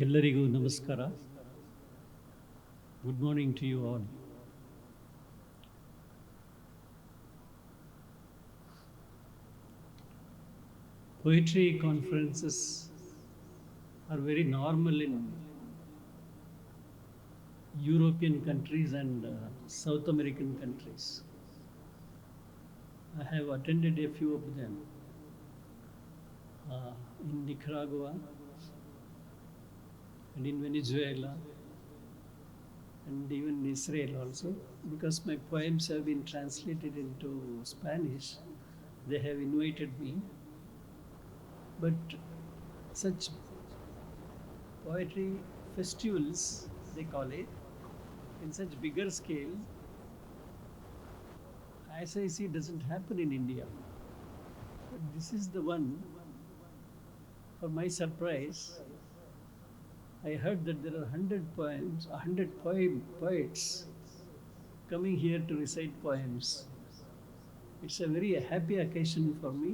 ಎಲ್ಲರಿಗೂ ನಮಸ್ಕಾರ. Good morning to you all. Poetry conferences are very normal in European countries and South American countries. I have attended a few of them in Nicaragua and in Venezuela and even Israel also, because my poems have been translated into Spanish. They have invited me, but such poetry festivals, they call it, in such bigger scale, as I see, doesn't happen in India. But this is the one. For my surprise, I heard that there are 100 poems, 100 poets coming here to recite poems. It's a very happy occasion for me.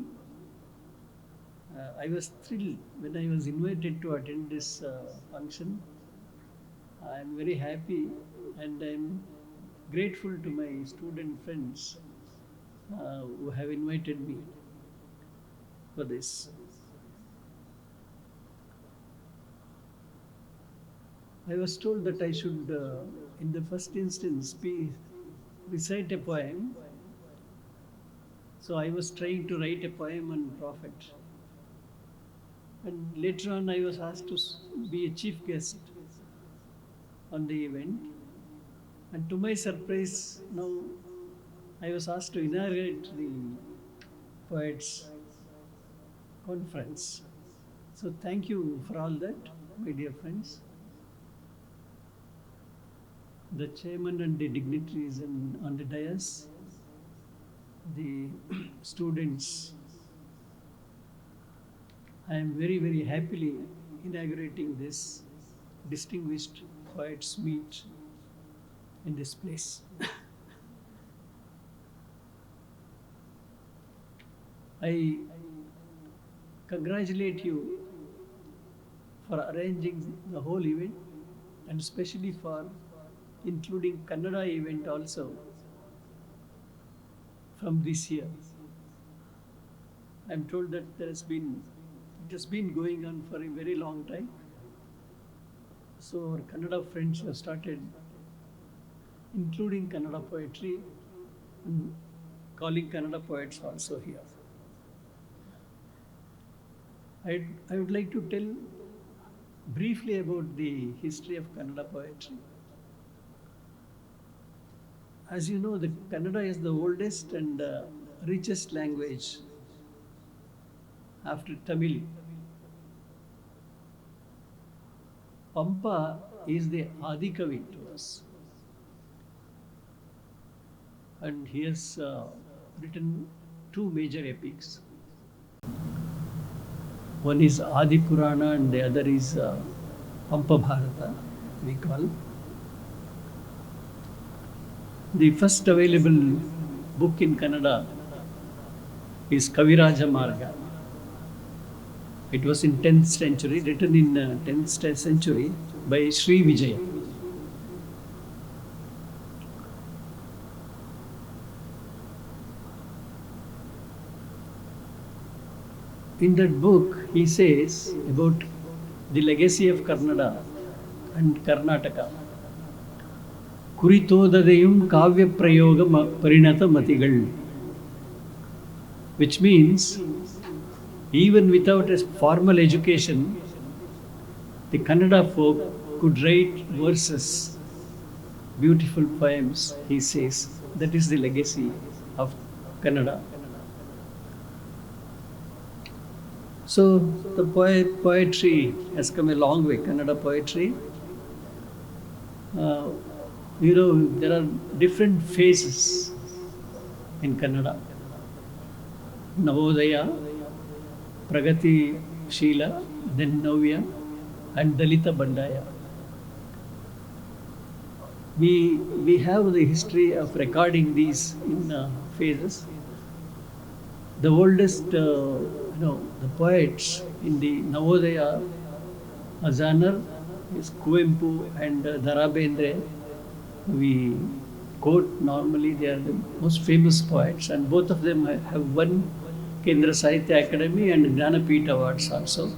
I was thrilled when I was invited to attend this function. I am very happy and I am grateful to my student friends who have invited me for this. I was told that I should, in the first instance, recite a poem. So I was trying to write a poem on Prophet. And later on, I was asked to be a chief guest on the event. And to my surprise, now I was asked to inaugurate the Poets Conference. So thank you for all that, my dear friends. The chairman and the dignitaries on the dais, the students, I am very, very happily inaugurating this distinguished poets meet in this place. I congratulate you for arranging the whole event and especially for including Kannada event also from this year. I'm told that it has been going on for a very long time. So our Kannada friends have started including Kannada poetry and calling Kannada poets also here. I would like to tell briefly about the history of Kannada poetry. As you know, the Kannada is the oldest and richest language after Tamil. Pampa is the Adikavi to us. And he has written two major epics. One is Adi Purana and the other is Pampa Bharata, we call. The first available book in Kannada is Kaviraja Marga. It was in 10th century, written in 10th century by Sri Vijaya. In that book, he says about the legacy of Kannada and Karnataka. Kuritodadayum Kavya Prayoga Parinata Matigal, which means even without a formal education, the Kannada folk could write verses, beautiful poems, he says. That is the legacy of Kannada. So the poetry has come a long way, Kannada poetry. There are different phases in Kannada. Navodaya, Pragati Sheela, then Navya, and Dalita Bandaya. We have the history of recording these in phases. The oldest, the poets in the Navodaya genre is Kuempu and Dharabendre. We quote normally, they are the most famous poets, and both of them have won Kendra Sahitya Academy and Jnanapith Awards also.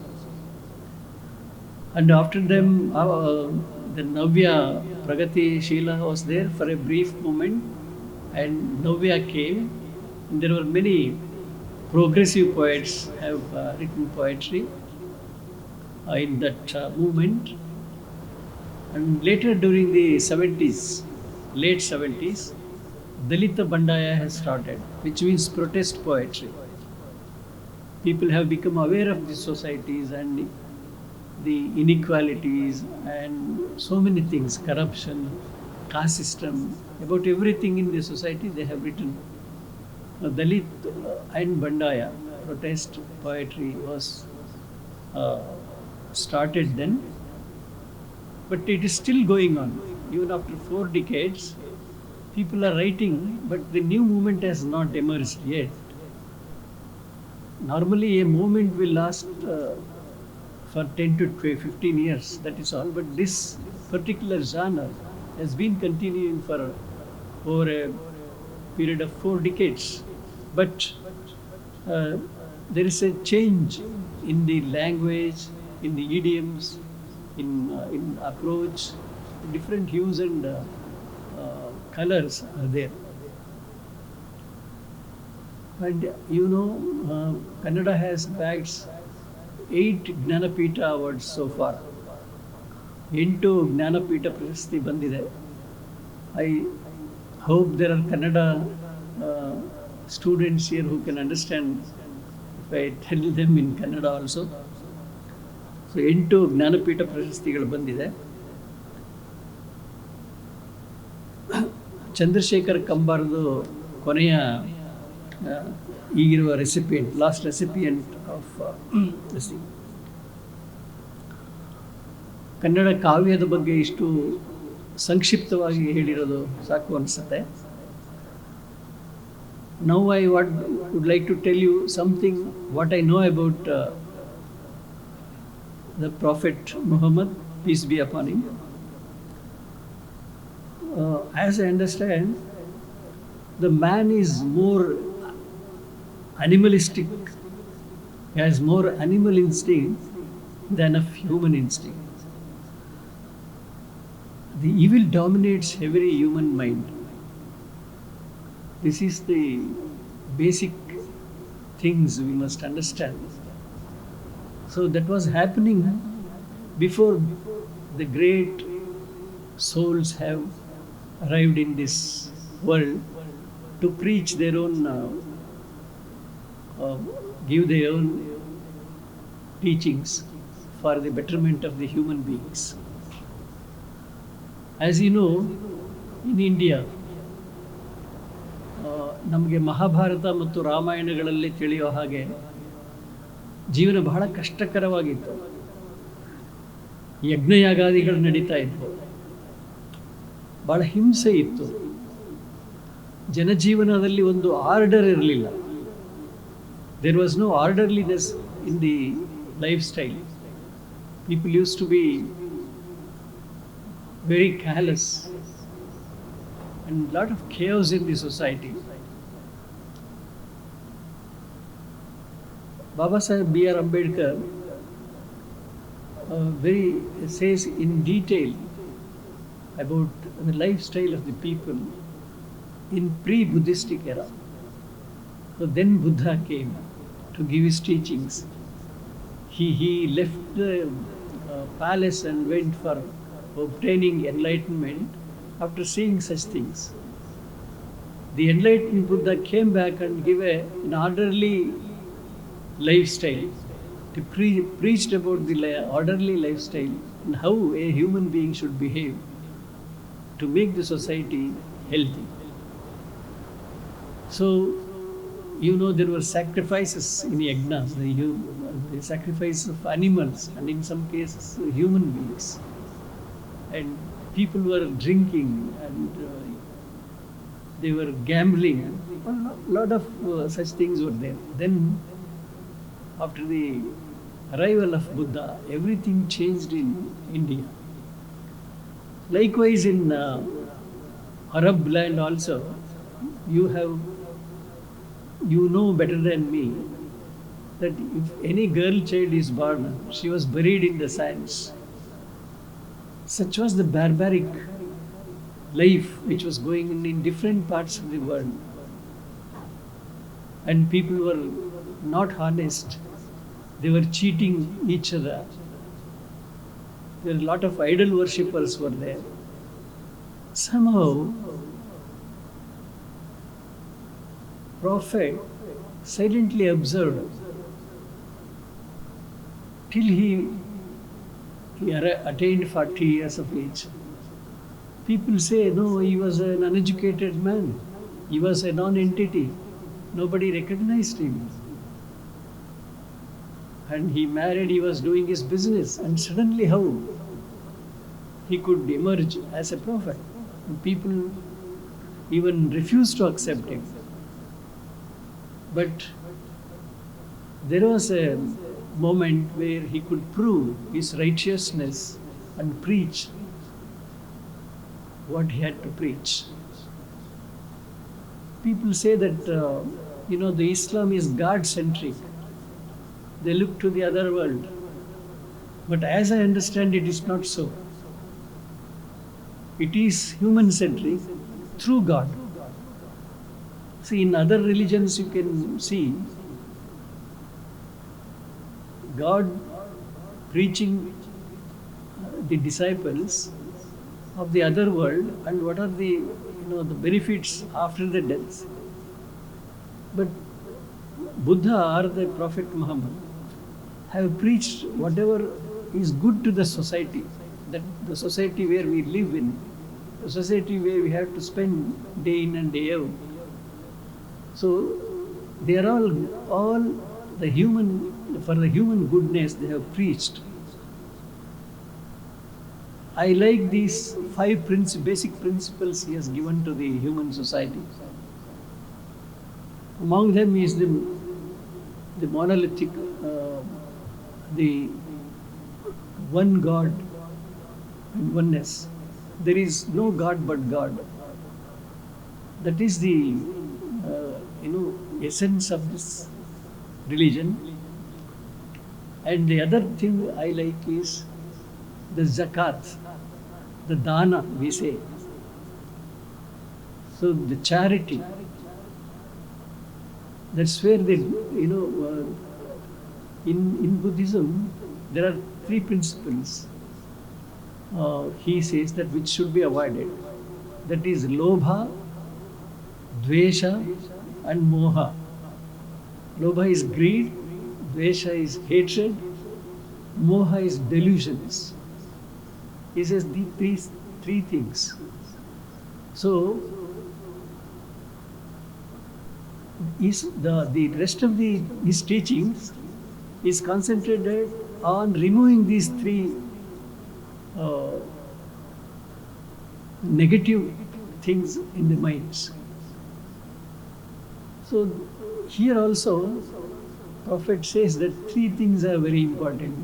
And after them, the Navya Pragati Sheila was there for a brief moment, and Navya came. And there were many progressive poets have written poetry in that movement. And later during the 70s, late 70s, Dalita Bandaya has started, which means protest poetry. People have become aware of the societies and the inequalities and so many things, corruption, caste system, about everything in the society they have written. Dalit and Bandaya protest poetry was started then, but it is still going on. Even after 4 decades, people are writing, but the new movement has not emerged yet. Normally a movement will last for 10 to 15 years, that is all, but this particular genre has been continuing for over a period of 4 decades. But there is a change in the language, in the idioms, in approach, different hues and colors are there. And Kannada has bagged 8 Jnanapith awards so far. 8 Jnanapith Prashasti bandide. I hope there are Kannada students here who can understand if I tell them in Kannada also. So 8 Jnanapith Prashasತಿಗಳು ಬಂದಿದೆ. ಚಂದ್ರಶೇಖರ್ ಕಂಬಾರದು ಕೊನೆಯ ಈಗಿರುವ recipient, last recipient of this thing. Kannada ಕಾವ್ಯದ ಬಗ್ಗೆ ಇಷ್ಟು ಸಂಕ್ಷಿಪ್ತವಾಗಿ ಹೇಳಿರೋದು ಸಾಕು ಅನಿಸುತ್ತೆ. Now I would like to tell you something what I know about the Prophet Muhammad, peace be upon him. As I understand, the man is more animalistic, he has more animal instinct than of human instinct. The evil dominates every human mind. This is the basic things we must understand. So that was happening before the great souls have arrived in this world to preach their own, give their own teachings for the betterment of the human beings. As you know, in India, ನಮಗೆ ಮಹಾಭಾರತ ಮತ್ತು ರಾಮಾಯಣಗಳಲ್ಲಿ ತಿಳಿಯೋ ಹಾಗೆ ಜೀವನ ಬಹಳ ಕಷ್ಟಕರವಾಗಿತ್ತು. ಯಜ್ಞಯಾಗಾದಿಗಳು ನಡೀತಾ ಇದ್ವು, ಬಹಳ ಹಿಂಸೆ ಇತ್ತು, ಜನಜೀವನದಲ್ಲಿ ಒಂದು ಆರ್ಡರ್ ಇರಲಿಲ್ಲ. There was no orderliness in the life style. People use to be very careless and lot of chaos in the society. Baba Saheb B.R. Ambedkar says in detail about the lifestyle of the people in pre-Buddhistic era. So then Buddha came to give his teachings. He left the palace and went for obtaining enlightenment. After seeing such things, the enlightened Buddha came back and gave an orderly lifestyle. He preached about the orderly lifestyle and how a human being should behave to make the society healthy. So, there were sacrifices in yajnas, the sacrifice of animals and in some cases human beings. And people were drinking and they were gambling. A lot of such things were there. Then, after the arrival of Buddha, everything changed in India. Likewise in Arab land also, you know better than me that if any girl child is born, she was buried in the sands. Such was the barbaric life which was going on in different parts of the world. And people were not honest. They were cheating each other. There were a lot of idol worshippers were there. Somehow, Prophet silently observed till he attained 40 years of age. People say, no, he was an uneducated man. He was a non-entity. Nobody recognized him. And he married, he was doing his business. And suddenly how he could emerge as a prophet? And people even refused to accept him. But there was a moment where he could prove his righteousness and preach what he had to preach. People say that, the Islam is God-centric. They look to the other world. But as I understand, it is not so. It is human-centric through God. See, in other religions you can see God preaching the disciples of the other world and what are the the benefits after the death. But Buddha or the Prophet Muhammad have preached whatever is good to the society, that the society where we live in, the society where we have to spend day in and day out. So they are all the human, for the human goodness they have preached. I like these 5 basic principles he has given to the human society. Among them is the monolithic, the one God and oneness. There is no God but God. That is the essence of this religion. And the other thing I like is the zakat, the dana we say. So the charity. That's where in Buddhism there are 3 principles. He says that which should be avoided. That is lobha, dvesha and moha. Lobha is greed, dvesha is hatred, moha is delusions. He says these 3 things. So the rest of his teachings is concentrated on removing these 3 negative things in the minds. So here also Prophet says that 3 things are very important.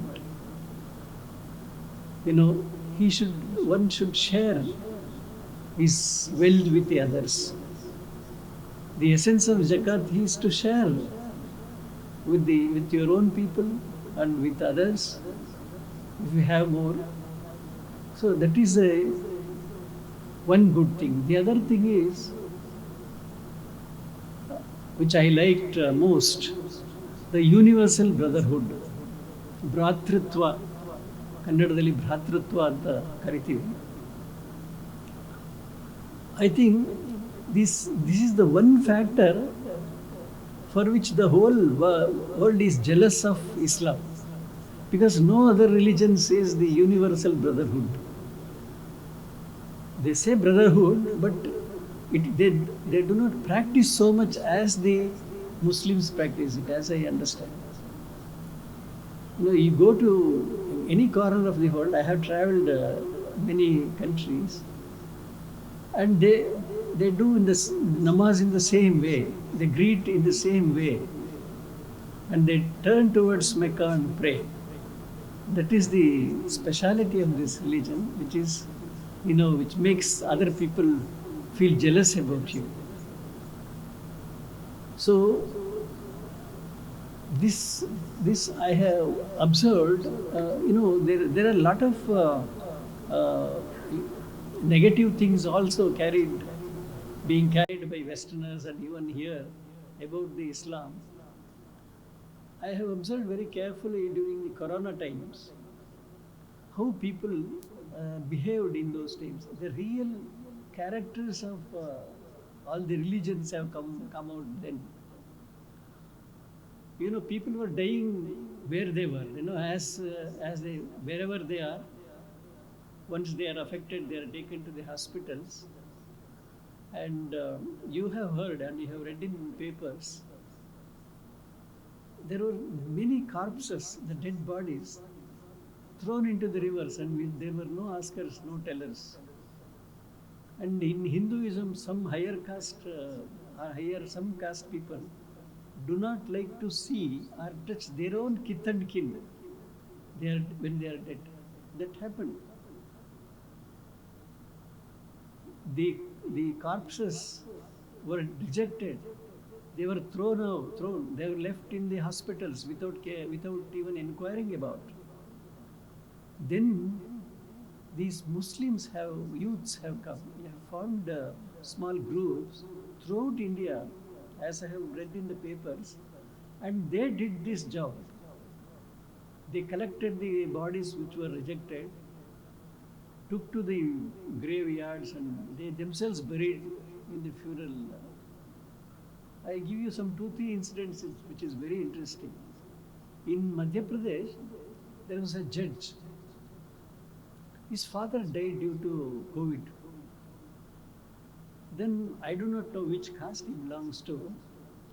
One should share his wealth with the others. The essence of zakat is to share with your own people and with others if you have more. So that is one good thing. The other thing is, which I liked most, the universal brotherhood, ಭ್ರಾತೃತ್ವ. ಕನ್ನಡದಲ್ಲಿ ಭ್ರಾತೃತ್ವ ಅಂತ ಕರಿತೀವಿ. I think this is the one factor for which the whole world is jealous of Islam, because no other religion says the universal brotherhood. They say brotherhood, but they do not practice so much as the Muslims practice it, as I understand. You go to any corner of the world. I have traveled many countries, and they do namaz in the same way. They greet in the same way, and they turn towards Mecca and pray. That is the speciality of this religion, which is, which makes other people feel jealous about you. So this I have observed. There are a lot of negative things also being carried by Westerners and even here about the Islam. I have observed very carefully during the Corona times how people behaved in those times. The real characters of all the religions have come out then. People were dying where they were. As they wherever they are. Once they are affected, they are taken to the hospitals. And you have heard and you have read in papers. There were many corpses, the dead bodies, thrown into the rivers, and there were no askers, no tellers. And in Hinduism, some higher caste some caste people do not like to see or touch their own kith and kin when they are dead. That happened. The corpses were rejected. They were thrown. They were left in the hospitals without care, without even inquiring about. Then these youths have come. They have formed small groups throughout India, as I have read in the papers, and they did this job. They collected the bodies which were rejected, took to the graveyards, and they themselves buried in the funeral. I give you some 2-3 incidents which is very interesting. In Madhya Pradesh, there was a judge. His father died due to COVID. Then I do not know which caste he belongs to.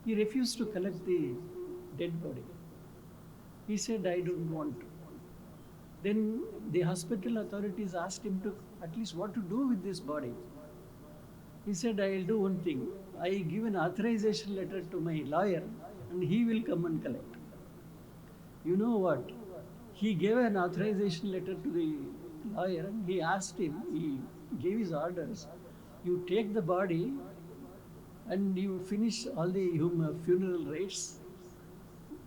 He refused to collect the dead body. He said, I don't want to. Then the hospital authorities asked him to at least what to do with this body. He said, I will do one thing. I give an authorization letter to my lawyer and he will come and collect. You know what? He gave an authorization letter to the lawyer and he asked him, he gave his orders, you take the body and you finish all the funeral rites.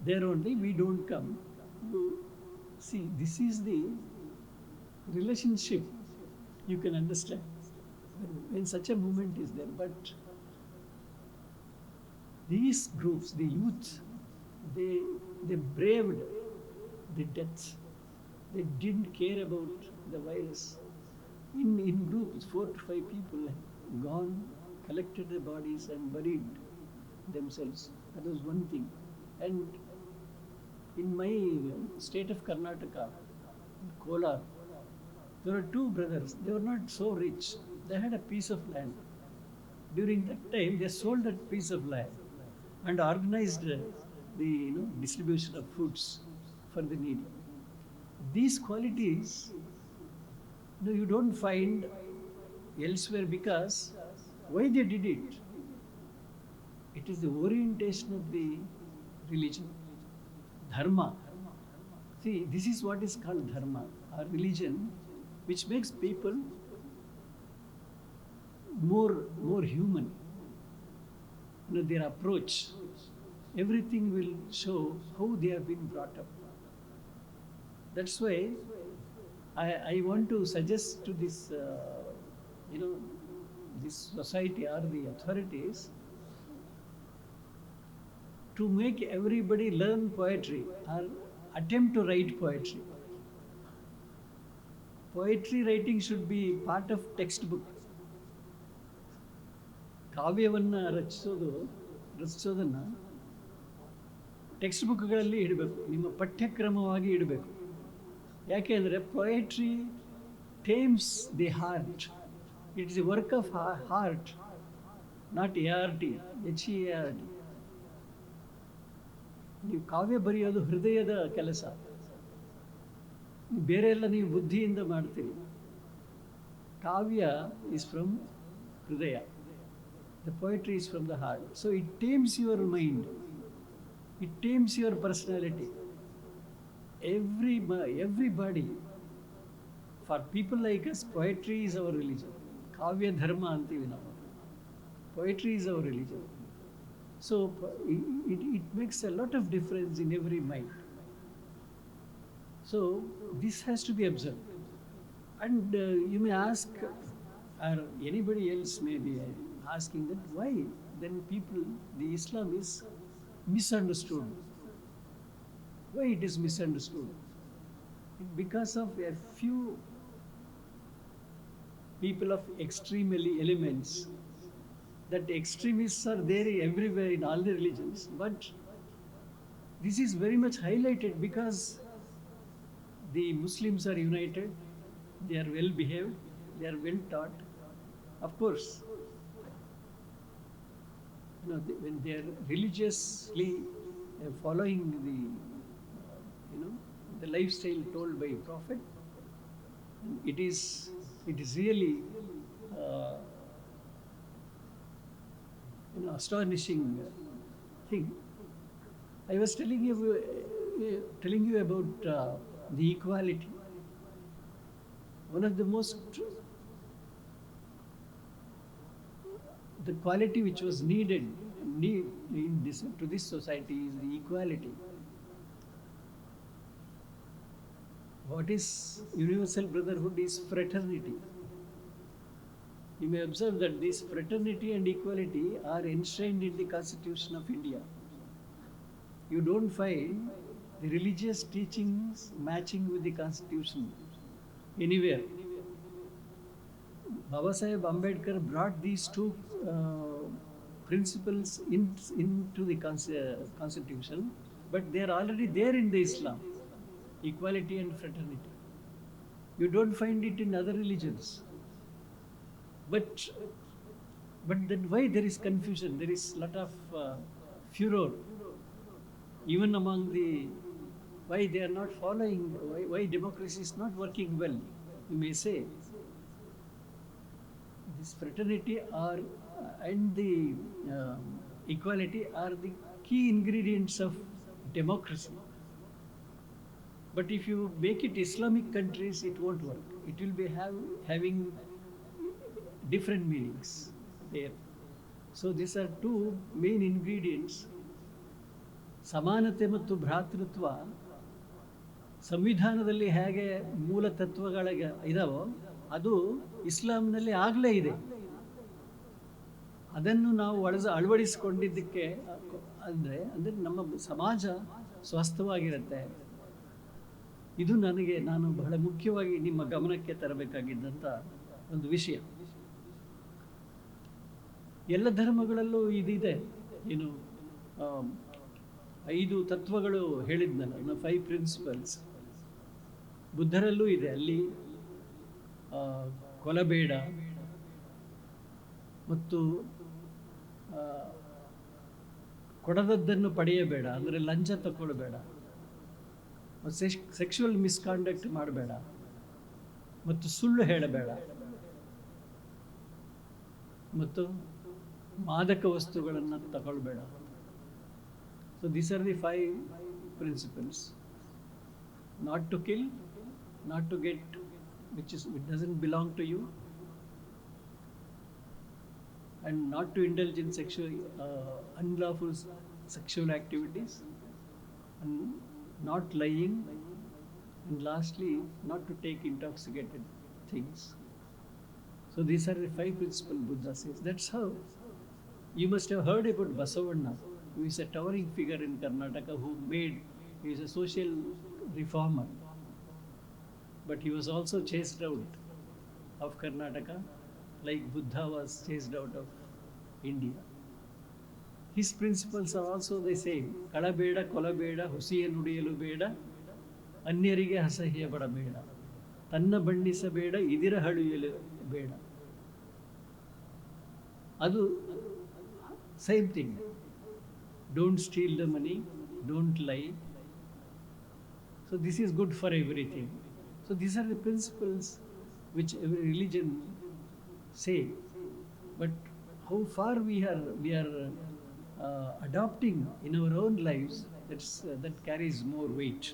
There only, we don't come. See, this is the relationship you can understand when such a movement is there. But these groups, the youth, they braved the deaths. They didn't care about the virus. In groups, 4 to 5 people have gone, collected the bodies and buried themselves. That was one thing. And in my state of Karnataka, Kolar, there were 2 brothers. They were not so rich. They had a piece of land. During that time, they sold that piece of land and organized the distribution of foods for the needy. These qualities you don't find elsewhere, because why they did it? It is the orientation of the religion. Dharma. See, this is what is called dharma, or religion, which makes people more human. Their approach, everything will show how they have been brought up. That's why I want to suggest to this, this society or the authorities to make everybody learn poetry or attempt to write poetry. Poetry writing should be part of textbook. ಕಾವ್ಯವನ್ನು ರಚಿಸೋದನ್ನು text ಬುಕ್ಗಳಲ್ಲಿ ಇಡಬೇಕು, ನಿಮ್ಮ ಪಠ್ಯಕ್ರಮವಾಗಿ ಇಡಬೇಕು. ಯಾಕೆ ಅಂದರೆ poetry tames the heart. It is a work of heart, not ART, HEART. ನೀವು ಕಾವ್ಯ ಬರೆಯೋದು ಹೃದಯದ ಕೆಲಸ. ಬೇರೆ ಎಲ್ಲ ನೀವು ಬುದ್ಧಿಯಿಂದ ಮಾಡ್ತೀರಿ. ಕಾವ್ಯ ಈಸ್ ಫ್ರಮ್ ಹೃದಯ. The poetry is from the heart. So it tames your mind. It tames your personality. everybody, for people like us, poetry is our religion. Kavya dharma antivi ನಾವು. Poetry is our religion. So it makes a lot of difference in every mind. So this has to be observed. And you may ask, or anybody else may be asking that why then the Islam is misunderstood. Why it is misunderstood? Because of a few people of extreme elements. That extremists are there everywhere in all the religions, but this is very much highlighted because the Muslims are united, they are well behaved, they are well taught. Of course, when they are religiously following the lifestyle told by Prophet, it is really astonishing thing. I was telling you about the equality. One of the the quality which was needed to this society is the equality. What is universal brotherhood is fraternity. You may observe that this fraternity and equality are enshrined in the Constitution of India. You don't find the religious teachings matching with the Constitution anywhere. Baba Saheb Ambedkar brought these two principles into the Constitution, but they are already there in the Islam, equality and fraternity. You don't find it in other religions. But then why there is confusion? There is a lot of furor, even among why they are not following, why democracy is not working well. You may say, this fraternity and the equality are the key ingredients of democracy. But if you make it Islamic countries, it won't work. It will be having different meanings there. So these are two main ingredients. ಸಮಾನತೆ ಮತ್ತು ಭ್ರಾತೃತ್ವ ಸಂವಿಧಾನದಲ್ಲಿ ಹೇಗೆ ಮೂಲ ತತ್ವಗಳಿಗೆ ಇದಾವೋ ಅದು ಇಸ್ಲಾಂನಲ್ಲಿ ಆಗಲೇ ಇದೆ. ಅದನ್ನು ನಾವು ಅಳವಡಿಸಿಕೊಂಡಿದ್ದಕ್ಕೆ ಅಂದರೆ ನಮ್ಮ ಸಮಾಜ ಸ್ವಸ್ಥವಾಗಿರುತ್ತೆ. ಇದು ನಾನು ಬಹಳ ಮುಖ್ಯವಾಗಿ ನಿಮ್ಮ ಗಮನಕ್ಕೆ ತರಬೇಕಾಗಿದ್ದಂಥ ಒಂದು ವಿಷಯ. ಎಲ್ಲ ಧರ್ಮಗಳಲ್ಲೂ ಇದಿದೆ. ಏನು 5 ತತ್ವಗಳು ಹೇಳಿದ್ನಲ್ಲ, 5 ಪ್ರಿನ್ಸಿಪಲ್ಸ್. ಬುದ್ಧರಲ್ಲೂ ಇದೆ. ಅಲ್ಲಿ ಕೊಲಬೇಡ ಮತ್ತು ಕೊಡದದ್ದನ್ನು ಪಡೆಯಬೇಡ, ಅಂದರೆ ಲಂಚ ತಗೊಳ್ಬೇಡ, ಸೆಕ್ಷುವಲ್ ಮಿಸ್ಕಾಂಡಕ್ಟ್ ಮಾಡಬೇಡ ಮತ್ತು ಸುಳ್ಳು ಹೇಳಬೇಡ ಮತ್ತು ಮಾದಕ ವಸ್ತುಗಳನ್ನು ತಗೊಳ್ಬೇಡ. So these are the 5 principles. Not to kill, not to get which doesn't belong to you, and not to indulge in unlawful sexual activities, and not lying, and lastly, not to take intoxicated things. So these are the 5 principles Buddha says. That's how you must have heard about Basavanna, who is a towering figure in Karnataka, he is a social reformer. But he was also chased out of Karnataka, like Buddha was chased out of India. His principles are also the same. Kalabeda, kolabeda, husiya nudiyalu beda, anyarige hasahya badabeda, tanna bandisabeda, idira haluyelu beda. Adu same thing. Don't steal the money, don't lie. So this is good for everything. So these are the principles which every religion say. But how far we are adopting in our own lives, that carries more weight.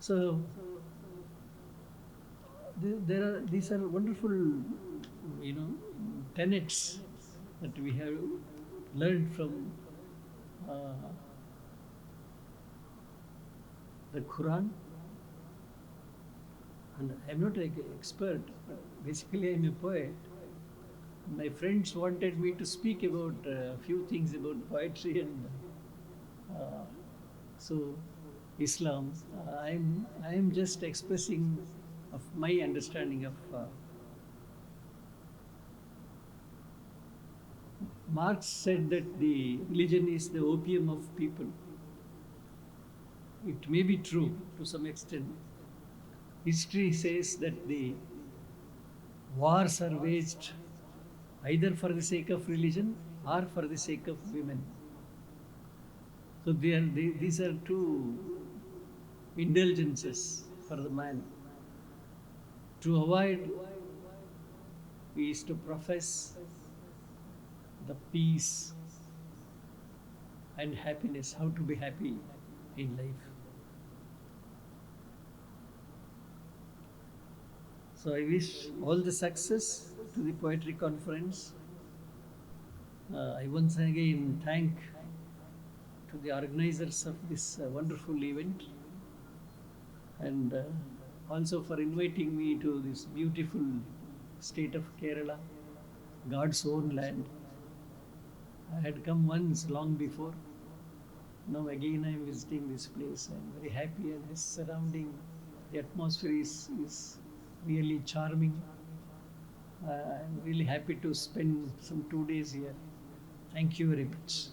So these are wonderful, tenets that we have learned from uh, the Quran. And I'm not an expert, but basically I'm a poet. My friends wanted me to speak about a few things about poetry and uh, so Islam. I'm just expressing of my understanding of. Marx said that the religion is the opium of people. It may be true to some extent. History says that the wars are waged either for the sake of religion or for the sake of women. So these are two indulgences for the man. To avoid is to profess the peace and happiness, how to be happy in life. So I wish all the success to the poetry conference. I once again thank to the organizers of this wonderful event, and also for inviting me to this beautiful state of Kerala, God's own land. I had come once long before. Now again I am visiting this place. I am very happy, and its surrounding, the atmosphere is really charming. I am really happy to spend some 2 days here. Thank you very much.